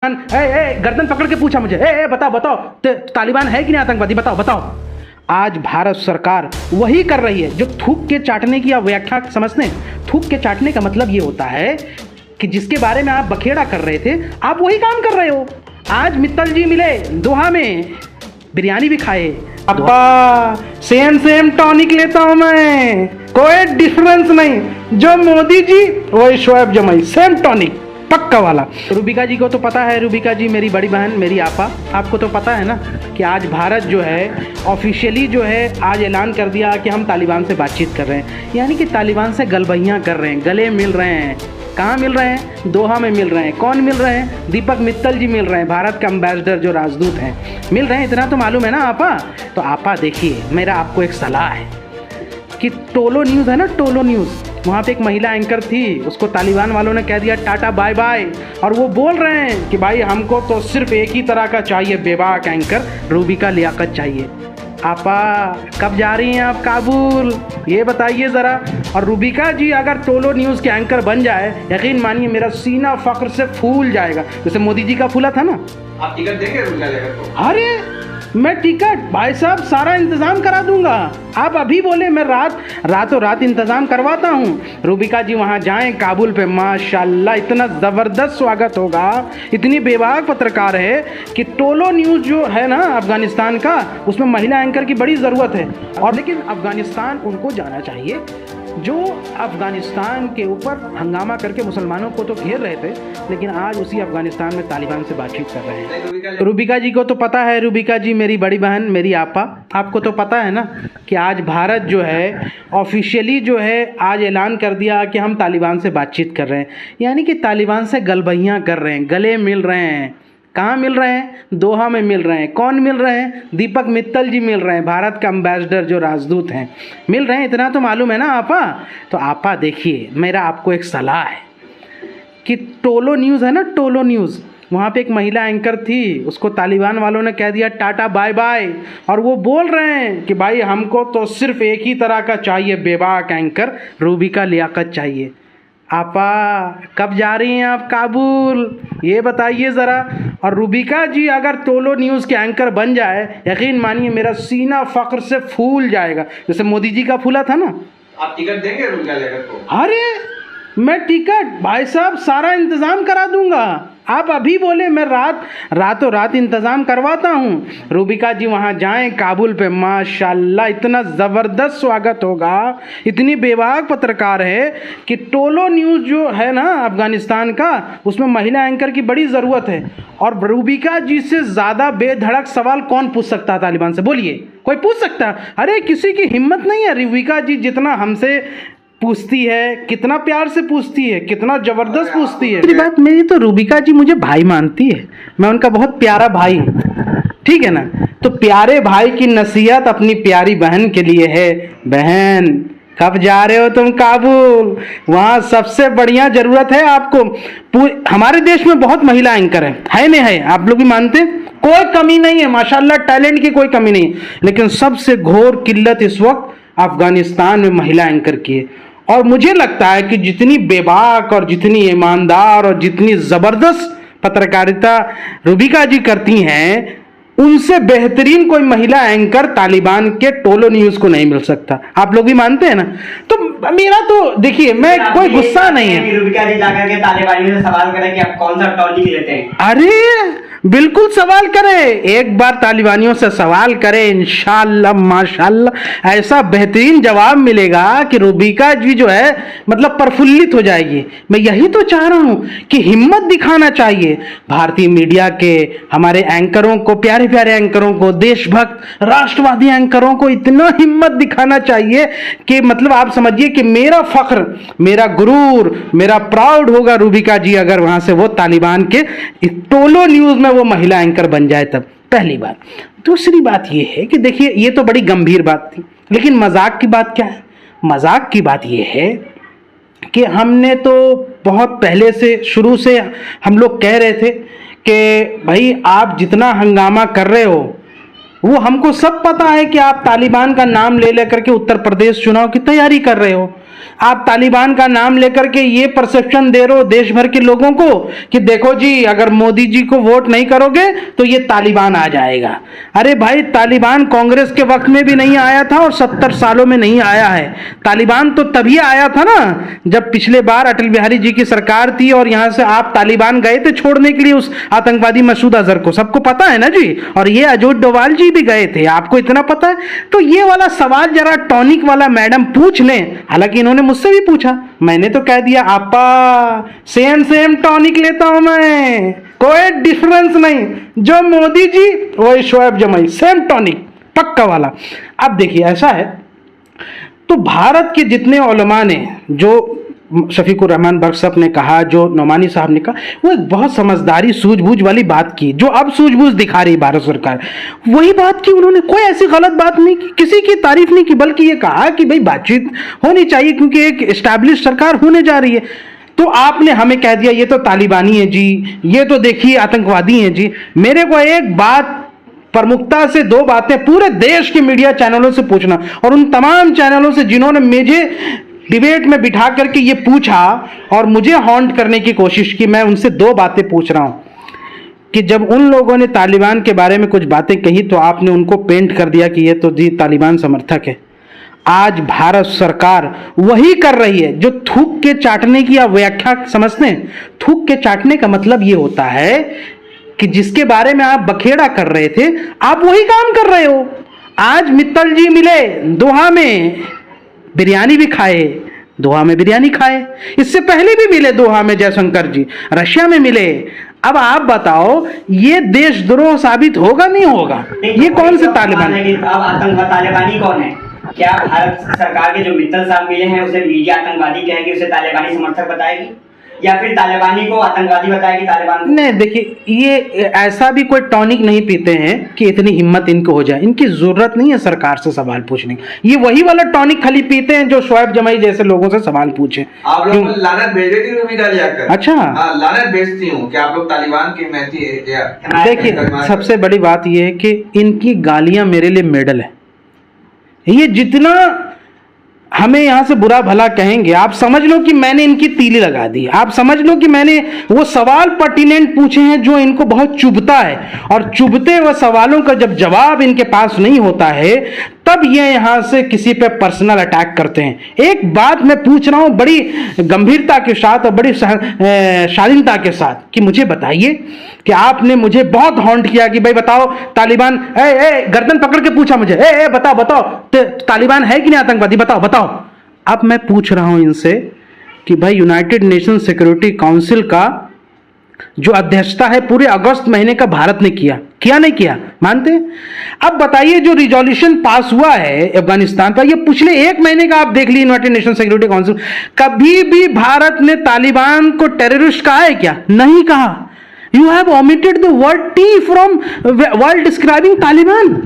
गर्दन पकड़ के पूछा मुझे, बताओ बताओ, तालिबान है कि नहीं आतंकवादी, बताओ बताओ। आज भारत सरकार वही कर रही है जो थूक के चाटने की आप व्याख्या समझते हैं। थूक के चाटने का मतलब ये होता है कि जिसके बारे में आप बखेड़ा कर रहे थे, आप वही काम कर रहे हो। आज मित्तल जी मिले दोहा में, बिरयानी भी खाए। अब्बा सेम टॉनिक लेता हूं मैं, कोई डिफरेंस नहीं। जो मोदी जी वही शोएब जमाई, सेम टॉनिक पक्का वाला। रूबिका जी को तो पता है, रूबिका जी मेरी बड़ी बहन, मेरी आपा, आपको तो पता है ना कि आज भारत जो है ऑफिशियली जो है आज ऐलान कर दिया कि हम तालिबान से बातचीत कर रहे हैं, यानी कि तालिबान से गलबहियाँ कर रहे हैं, गले मिल रहे हैं। कहाँ मिल रहे हैं? दोहा में मिल रहे हैं। कौन मिल रहे हैं? दीपक मित्तल जी मिल रहे हैं, भारत के अम्बेसडर जो राजदूत हैं मिल रहे हैं। इतना तो मालूम है ना आपा। तो आपा देखिए, मेरा आपको एक सलाह है कि टोलो न्यूज़ है ना, टोलो न्यूज़, वहाँ पे एक महिला एंकर थी, उसको तालिबान वालों ने कह दिया टाटा बाय बाय, और वो बोल रहे हैं कि भाई हमको तो सिर्फ एक ही तरह का चाहिए बेबाक एंकर, रूबिका लियाकत चाहिए। आपा कब जा रही हैं आप काबुल, ये बताइए ज़रा। और रूबिका जी अगर टोलो न्यूज़ के एंकर बन जाए, यकीन मानिए मेरा सीना फ़ख्र से फूल जाएगा, जैसे मोदी जी का फूला था ना। आप टिकट देंगे रूबिका लेकर को? अरे मैं टिकट भाई साहब सारा इंतज़ाम करा दूंगा। आप अभी बोले, मैं रातों रात इंतज़ाम करवाता हूँ। रूबिका जी वहाँ जाएं काबुल पे, माशाल्लाह इतना ज़बरदस्त स्वागत होगा। इतनी बेबाक पत्रकार है कि टोलो न्यूज़ जो है ना अफ़गानिस्तान का, उसमें महिला एंकर की बड़ी ज़रूरत है। और लेकिन अफ़गानिस्तान उनको जाना चाहिए जो अफ़गानिस्तान के ऊपर हंगामा करके मुसलमानों को तो घेर रहे थे, लेकिन आज उसी अफ़गानिस्तान में तालिबान से बातचीत कर रहे हैं। रूबिका जी को तो पता है, रूबिका जी मेरी बड़ी बहन, मेरी आपा, आपको तो पता है ना कि आज भारत जो है ऑफिशियली जो है आज ऐलान कर दिया कि हम तालिबान से बातचीत कर रहे हैं, यानी कि तालिबान से गलबहियाँ कर रहे हैं, गले मिल रहे हैं। कहाँ मिल रहे हैं? दोहा में मिल रहे हैं। कौन मिल रहे हैं? दीपक मित्तल जी मिल रहे हैं, भारत के अम्बेसडर जो राजदूत हैं मिल रहे हैं। इतना तो मालूम है ना आपा। तो आपा देखिए, मेरा आपको एक सलाह है कि टोलो न्यूज़ है ना, टोलो न्यूज़, वहाँ पे एक महिला एंकर थी, उसको तालिबान वालों ने कह दिया टाटा बाय बाय, और वो बोल रहे हैं कि भाई हमको तो सिर्फ एक ही तरह का चाहिए बेबाक एंकर, रूबिका लियाकत चाहिए। आपा कब जा रही हैं आप काबुल, ये बताइए ज़रा। और रूबिका जी अगर टोलो न्यूज़ के एंकर बन जाए, यकीन मानिए मेरा सीना फ़ख्र से फूल जाएगा, जैसे मोदी जी का फूला था ना। आप टिकट देंगे रूबिका लेकर को? अरे मैं टिकट भाई साहब सारा इंतज़ाम करा दूंगा। आप अभी बोले, मैं रातों रात इंतज़ाम करवाता हूँ। रूबिका जी वहाँ जाएं काबुल पे, माशाल्लाह इतना ज़बरदस्त स्वागत होगा। इतनी बेबाक पत्रकार है कि टोलो न्यूज़ जो है ना अफ़गानिस्तान का, उसमें महिला एंकर की बड़ी ज़रूरत है। और रूबिका जी से ज़्यादा बेधड़क सवाल कौन पूछ सकता है तालिबान से, बोलिए? कोई पूछ सकता? अरे किसी की हिम्मत नहीं है। रूबिका जी जितना हमसे पूछती है, कितना प्यार से पूछती है, कितना जबरदस्त पूछती है। बात मेरी तो रूबिका जी मुझे भाई मानती है, मैं उनका बहुत प्यारा भाई हूँ, ठीक है ना। तो प्यारे भाई की नसीहत अपनी प्यारी बहन के लिए है। बहन कब जा रहे हो तुम काबुल? वहाँ सबसे बढ़िया जरूरत है आपको। हमारे देश में बहुत महिला एंकर है नहीं है? आप लोग भी मानते हैं, कोई कमी नहीं है, माशाल्लाह टैलेंट की कोई कमी नहीं है, लेकिन सबसे घोर किल्लत इस वक्त अफगानिस्तान में महिला एंकर की है। और मुझे लगता है कि जितनी बेबाक और जितनी ईमानदार और जितनी ज़बरदस्त पत्रकारिता रूबिका जी करती हैं, उनसे बेहतरीन कोई महिला एंकर तालिबान के टोलो न्यूज़ को नहीं मिल सकता। आप लोग भी मानते हैं ना। तो मेरा तो देखिए, मैं कोई गुस्सा नहीं है। रूबिका जी जाकर के तालिबानियों से सवाल करें कि आप कौन सा टॉनिक लेते हैं। अरे बिल्कुल सवाल करें, एक बार तालिबानियों से सवाल करें, इंशाअल्लाह माशाअल्लाह ऐसा बेहतरीन जवाब मिलेगा कि रूबिका जी जो है मतलब प्रफुल्लित हो जाएगी। मैं यही तो चाह रहा हूँ कि हिम्मत दिखाना चाहिए भारतीय मीडिया के हमारे एंकरों को, प्यारे प्यारे एंकरों को, देशभक्त राष्ट्रवादी एंकरों को इतना हिम्मत दिखाना चाहिए कि मतलब आप समझिए कि मेरा फख्र, मेरा गुरूर, मेरा प्राउड होगा रूबिका जी अगर वहाँ से वो तालिबान के टोलो न्यूज़ में वो महिला एंकर बन जाए तब। पहली बात। दूसरी बात ये है कि देखिए, ये तो बड़ी गंभीर बात थी, लेकिन मजाक की बात क्या है? मजाक की बात ये है कि हमने तो बहुत पहले से, शुरू से हम लोग कह रहे थे कि भाई आप जितना हंगामा कर रहे हो, वो हमको सब पता है कि आप तालिबान का नाम ले लेकर के उत्तर प्रदेश चुनाव की तैयारी कर रहे हो। आप तालिबान का नाम लेकर के ये परसेप्शन दे रहे हो देश भर के लोगों को कि देखो जी, अगर मोदी जी को वोट नहीं करोगे तो ये तालिबान आ जाएगा। अरे भाई, तालिबान कांग्रेस के वक्त में भी नहीं आया था और 70 सालों में नहीं आया है। तालिबान तो तभी आया था ना जब पिछले बार अटल बिहारी जी की सरकार थी और यहां से आप तालिबान गए थे छोड़ने के लिए उस आतंकवादी मसूद अजहर को, सबको पता है ना जी। और ये अजोत डोभाल जी भी गए थे, आपको इतना पता है। तो ये वाला सवाल जरा टॉनिक वाला मैडम पूछ लें। हालांकि इन्होंने मुझसे भी पूछा, मैंने तो कह दिया आपा सेम टॉनिक लेता हूं मैं, कोई डिफरेंस नहीं। जो मोदी जी वही शोएब जमाई, सेम टॉनिक पक्का वाला। अब देखिए ऐसा है, तो भारत के जितने उलमा ने, जो शफीकुर रहमान बख्श साहब ने कहा, जो नौमानी साहब ने कहा, वो एक बहुत समझदारी सूझबूझ वाली बात की, जो अब सूझबूझ दिखा रही भारत सरकार, वही बात की उन्होंने। कोई ऐसी गलत बात नहीं की, किसी की तारीफ नहीं की, बल्कि ये कहा कि भाई बातचीत होनी चाहिए क्योंकि एक एस्टैब्लिश सरकार होने जा रही है। तो आपने हमें कह दिया ये तो तालिबानी है जी, ये तो देखिए आतंकवादी हैं जी। मेरे को एक बात प्रमुखता से, दो बातें पूरे देश के मीडिया चैनलों से पूछना, और उन तमाम चैनलों से जिन्होंने मुझे डिबेट में बिठा करके ये पूछा और मुझे हॉन्ट करने की कोशिश की, मैं उनसे दो बातें पूछ रहा हूं कि जब उन लोगों ने तालिबान के बारे में कुछ बातें कही तो आपने उनको पेंट कर दिया कि ये तो जी तालिबान समर्थक है। आज भारत सरकार वही कर रही है जो थूक के चाटने की आप व्याख्या समझते हैं। थूक के चाटने का मतलब ये होता है कि जिसके बारे में आप बखेड़ा कर रहे थे, आप वही काम कर रहे हो। आज मित्तल जी मिले दोहा में, बिरयानी भी खाए, दोहा में बिरयानी खाए। इससे पहले भी मिले दोहा में जयशंकर जी, रशिया में मिले। अब आप बताओ ये देशद्रोह साबित होगा नहीं होगा? ये कौन से तालिबान है? अब आतंकवादी तालिबानी कौन है? क्या भारत सरकार के जो मित्तल साहब मिले हैं उसे मीडिया आतंकवादी कहेगी, उसे तालिबानी समर्थक बताएगी, या फिर तालिबानी को आतंकवादी बताएगी तालिबान? नहीं, देखिए ये ऐसा भी कोई टॉनिक नहीं पीते हैं कि इतनी हिम्मत इनको हो जाए। इनकी जरूरत नहीं है सरकार से सवाल पूछने की। ये वही वाला टॉनिक खाली पीते हैं जो शोएब जमाई जैसे लोगों से सवाल पूछे। आप लोग लानत भेज देती हूँ जाकर। अच्छा, हाँ, लानत भेजती हूँ कि आप लोग तालिबान के मैती। देखिए सबसे बड़ी बात यह है कि इनकी गालियां मेरे लिए मेडल है। ये जितना हमें यहां से बुरा भला कहेंगे, आप समझ लो कि मैंने इनकी तीली लगा दी। आप समझ लो कि मैंने वो सवाल पर्टिनेंट पूछे हैं जो इनको बहुत चुभता है, और चुभते हुए सवालों का जब जवाब इनके पास नहीं होता है तब ये यहां से किसी पे पर्सनल अटैक करते हैं। एक बात मैं पूछ रहा हूं बड़ी गंभीरता के साथ और बड़ी शालीनता के साथ कि मुझे बताइए कि आपने मुझे बहुत हॉन्ट किया कि भाई बताओ तालिबान, गर्दन पकड़ के पूछा मुझे, बताओ तालिबान है कि नहीं आतंकवादी, बताओ। अब मैं पूछ रहा हूं इनसे कि भाई यूनाइटेड नेशन सिक्योरिटी काउंसिल का जो अध्यक्षता है पूरे अगस्त महीने का भारत ने किया नहीं किया, मानते हैं? अब बताइए जो रिजोल्यूशन पास हुआ है अफगानिस्तान पर, ये पिछले 1 महीने का आप देख लीजिए यूनाइटेड नेशन सिक्योरिटी काउंसिल, कभी भी भारत ने तालिबान को टेररिस्ट कहा है क्या? नहीं कहा। You have omitted the word T from word describing Taliban.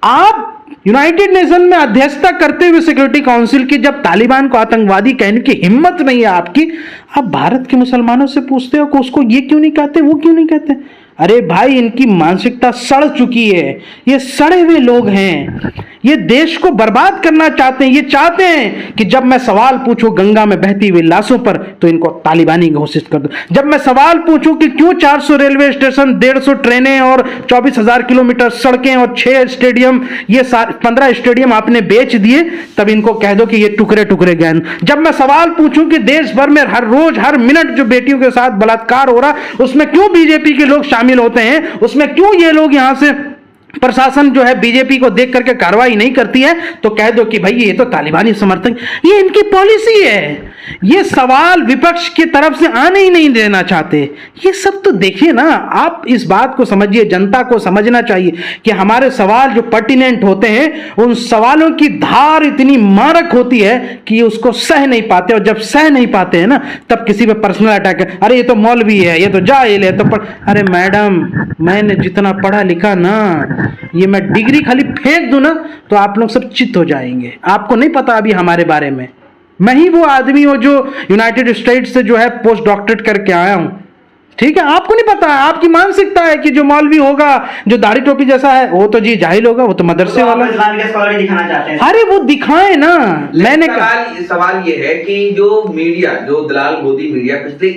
आप यूनाइटेड नेशन में अध्यक्षता करते हुए सिक्योरिटी काउंसिल की जब तालिबान को आतंकवादी कहने की हिम्मत नहीं है आपकी, आप भारत के मुसलमानों से पूछते हो कि उसको ये क्यों नहीं कहते, वो क्यों नहीं कहते? अरे भाई, इनकी मानसिकता सड़ चुकी है। ये सड़े हुए लोग हैं, ये देश को बर्बाद करना चाहते हैं। ये चाहते हैं कि जब मैं सवाल पूछूं गंगा में बहती हुई लाशों पर तो इनको तालिबानी घोषित कर दो। जब मैं सवाल पूछूं कि क्यों 400 रेलवे स्टेशन, 150 ट्रेनें और 24,000 किलोमीटर सड़कें और 6 स्टेडियम, ये 15 स्टेडियम आपने बेच दिए, तब इनको कह दो कि ये टुकड़े टुकड़े गए। जब मैं सवाल पूछूं कि देश भर में हर रोज हर मिनट जो बेटियों के साथ बलात्कार हो रहा, उसमें क्यों बीजेपी के लोग शामिल होते हैं, उसमें क्यों ये लोग यहां से प्रशासन जो है बीजेपी को देख करके कार्रवाई नहीं करती है, तो कह दो कि भाई ये तो तालिबानी समर्थक। ये इनकी पॉलिसी है। ये सवाल विपक्ष की तरफ से आने ही नहीं देना चाहते। ये सब तो देखिए ना, आप इस बात को समझिए, जनता को समझना चाहिए कि हमारे सवाल जो पर्टिनेंट होते हैं उन सवालों की धार इतनी मारक होती है कि ये उसको सह नहीं पाते, और जब सह नहीं पाते हैं ना तब किसी पे पर्सनल अटैक है। अरे ये तो मौलवी है, ये तो जाहिल है, तो अरे मैडम, मैंने जितना पढ़ा लिखा ना, ये मैं डिग्री खाली फेंक दूं ना तो आप लोग सब चित हो जाएंगे। आपको नहीं पता अभी हमारे बारे में। मैं ही वो आदमी हूं जो यूनाइटेड स्टेट्स से जो है पोस्ट डॉक्टरेट करके आया हूं, ठीक है, आपको नहीं पता, आपकी मानसिकता है कि जो मौलवी होगा, जो दाढ़ी टोपी जैसा है, वो तो जी जाहिल होगा, वो तो मदरसे वाला। इस्लामिक स्कॉलर दिखाना चाहते हैं। अरे वो दिखाए ना, मैंने सवाल ये है कि जो मीडिया, जो दलाल गोदी मीडिया पिछले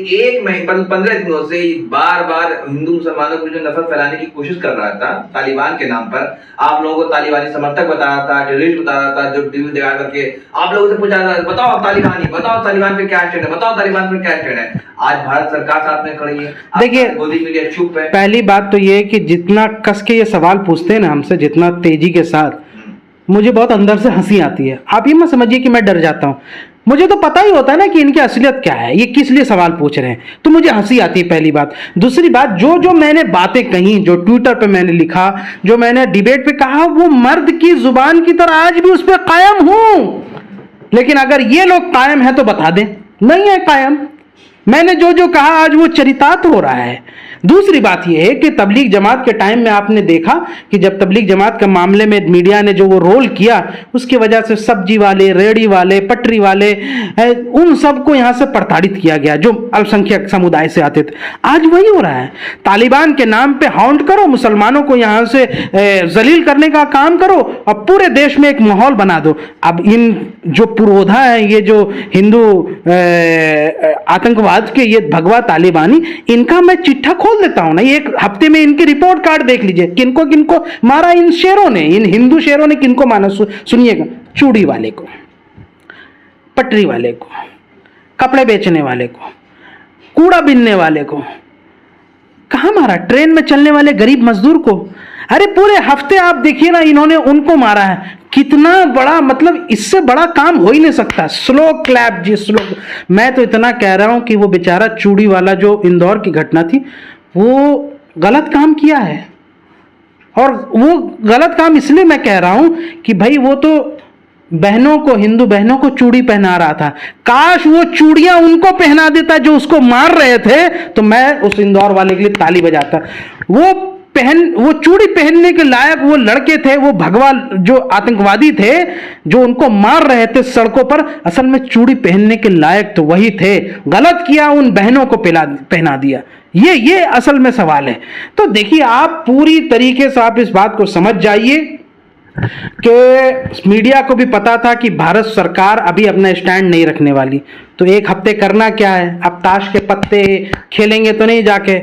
15 दिनों से बार बार हिंदू मुसलमानों को जो नफरत फैलाने की कोशिश कर रहा था तालिबान के नाम पर, आप लोगों को तालिबानी समर्थक बता रहा था, टेररिस्ट बता रहा था, जो टीवी दिखा करके आप लोगों से पूछा रहा था, बताओ तालिबानी, बताओ तालिबान पे क्या स्टैंड है, बताओ तालिबान पे क्या स्टैंड है। आज भारत सरकार साथ में खड़ी है, देखिए गोदी मीडिया चुप है। पहली बात तो ये कि जितना कस के ये सवाल पूछते हैं ना हमसे, जितना तेजी के साथ, मुझे बहुत अंदर से हंसी आती है। आप ये मत समझिए कि मैं डर जाता हूँ, मुझे तो पता ही होता है ना कि इनकी असलियत क्या है, ये किस लिए सवाल पूछ रहे हैं, तो मुझे हंसी आती है पहली बात। दूसरी बात, जो जो मैंने बातें कही, जो ट्विटर पे मैंने लिखा, जो मैंने डिबेट पे कहा, वो मर्द की जुबान की तरह आज भी उस पर कायम हूं। लेकिन अगर ये लोग कायम है तो बता दें, नहीं है कायम। मैंने जो जो कहा आज वो चरितार्थ हो रहा है। दूसरी बात यह है कि तबलीग जमात के टाइम में आपने देखा कि जब तबलीग जमात के मामले में मीडिया ने जो वो रोल किया, उसकी वजह से सब्जी वाले, रेड़ी वाले, पटरी वाले, उन सबको यहां से प्रताड़ित किया गया जो अल्पसंख्यक समुदाय से आते थे। आज वही हो रहा है, तालिबान के नाम पे हाउंड करो, मुसलमानों को यहां से जलील करने का काम करो और पूरे देश में एक माहौल बना दो। अब इन जो पुरोधा है, ये जो हिंदू आतंकवाद के ये भगवा तालिबानी, इनका मैं चिट्ठा खोल देता हूं ना, ये एक हफ्ते में इनकी रिपोर्ट कार्ड देख लीजिए, किनको किनको मारा इन शेरों ने, इन हिंदू शेरों ने किनको मारा। सुनिएगा, चूड़ी वाले को, पटरी वाले को, कपड़े बेचने वाले को, कूड़ा बीनने वाले को, कहां मारा? ट्रेन में चलने वाले गरीब मजदूर को। अरे पूरे हफ्ते आप देखिए ना, इन्होंने उनको मारा है। कितना बड़ा, मतलब इससे बड़ा काम हो ही नहीं सकता। स्लो क्लैप जी, स्लो। मैं तो इतना कह रहा हूं कि वो बेचारा चूड़ी वाला, जो इंदौर की घटना थी, वो गलत काम किया है। और वो गलत काम इसलिए मैं कह रहा हूं कि भाई वो तो बहनों को, हिंदू बहनों को चूड़ी पहना रहा था। काश वो चूड़ियां उनको पहना देता जो उसको मार रहे थे, तो मैं उस इंदौर वाले के लिए ताली बजाता। वो चूड़ी पहनने के लायक वो लड़के थे, वो भगवा जो आतंकवादी थे जो उनको मार रहे थे सड़कों पर, असल में चूड़ी पहनने के लायक तो वही थे। गलत किया, उन बहनों को पहना दिया। ये असल में सवाल है। तो देखिए, आप पूरी तरीके से आप इस बात को समझ जाइए कि मीडिया को भी पता था कि भारत सरकार अभी अपना स्टैंड नहीं रखने वाली। तो एक हफ्ते करना क्या है, अब ताश के पत्ते खेलेंगे तो नहीं जाके,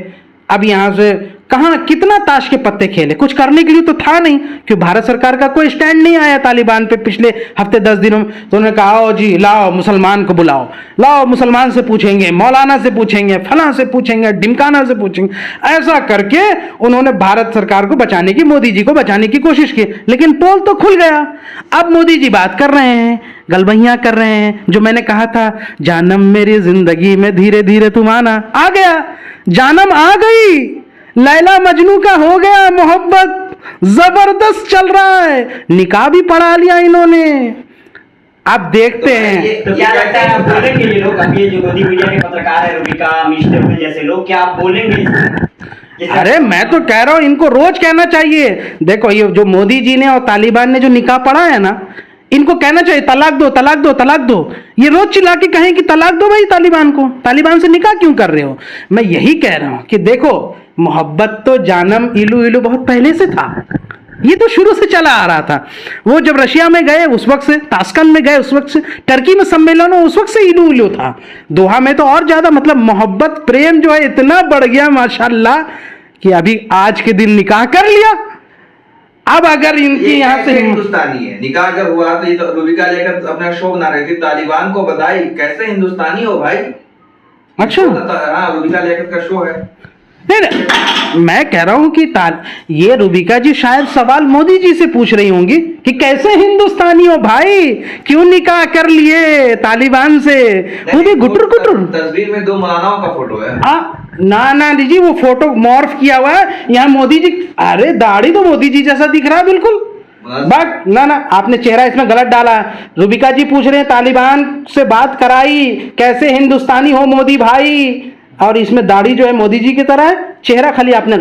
अब यहां से कहां कितना ताश के पत्ते खेले, कुछ करने के लिए तो था नहीं, क्योंकि भारत सरकार का कोई स्टैंड नहीं आया तालिबान पे पिछले हफ्ते 10 दिनों में। तो उन्होंने कहा, आओ जी, लाओ मुसलमान को बुलाओ, लाओ मुसलमान से पूछेंगे, मौलाना से पूछेंगे, फलां से पूछेंगे, ढिमकाना से पूछेंगे। ऐसा करके उन्होंने भारत सरकार को बचाने की, मोदी जी को बचाने की कोशिश की, लेकिन पोल तो खुल गया। अब मोदी जी बात कर रहे हैं, गलबहियां कर रहे हैं। जो मैंने कहा था, जानम मेरी जिंदगी में धीरे धीरे तुम आना, आ गया, जानम आ गई, लैला मजनू का हो गया, मोहब्बत जबरदस्त चल रहा है, निकाह भी पढ़ा लिया इन्होंने। आप देखते हैं तो क्या लगता है, आप बोलेंगे ये लोग, अभी जो गोदी मीडिया के पत्रकार है, रूबिका मिश्र जैसे लोग, क्या आप बोलेंगे? अरे मैं तो कह रहा हूं, इनको रोज कहना चाहिए। देखो, ये जो मोदी जी ने और तालिबान ने जो निकाह पढ़ा है ना, इनको कहना चाहिए तलाक दो, तलाक दो, तलाक दो। ये रोज चिल्ला के कहें कि तलाक दो भाई तालिबान को, तालिबान से निकाह क्यों कर रहे हो। मैं यही कह रहा हूं कि देखो, मोहब्बत तो जानम इलू इलू बहुत पहले से था, ये तो शुरू से चला आ रहा था। वो जब रशिया में गए उस वक्त से, ताशकंद में गए उस वक्त से, टर्की में सम्मेलन हो उस वक्त से इलू इलू था। दोहा में तो और ज्यादा, मतलब मोहब्बत प्रेम जो है इतना बढ़ गया माशाल्लाह कि अभी आज के दिन निकाह कर लिया। अब अगर इनकी यहाँ से हिंदुस्तानी है, निकाह अगर हुआ तो ये तो रूबिका लेकर अपना शो बना रही थी, तालिबान को बधाई, कैसे हिंदुस्तानी हो भाई। अच्छा, हाँ, रूबिका लेकर का शो है। नहीं, मैं कह रहा हूं कि ये रूबिका जी शायद सवाल मोदी जी से पूछ रही होंगी कि कैसे हिंदुस्तानी हो भाई, क्यों निकाह कर लिए तालिबान से। वो भी गुटर गुटर तस्वीर में 2 मौलानाओं का फोटो है। ना जी, वो फोटो मॉर्फ किया हुआ है, यहाँ मोदी जी, अरे दाढ़ी तो मोदी जी जैसा दिख रहा है बिल्कुल। बट ना, आपने चेहरा इसमें गलत डाला। रूबिका जी पूछ रहे हैं तालिबान से बात कराई, कैसे हिंदुस्तानी हो मोदी भाई, और इसमें दाढ़ी जो है मोदी जी की तरह है, चेहरा खाली आपने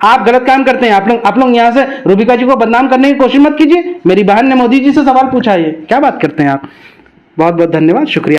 आप गलत काम करते हैं। आप लोग यहाँ से रूबिका जी को बदनाम करने की कोशिश मत कीजिए। मेरी बहन ने मोदी जी से सवाल पूछा है, क्या बात करते हैं आप। बहुत बहुत धन्यवाद, शुक्रिया।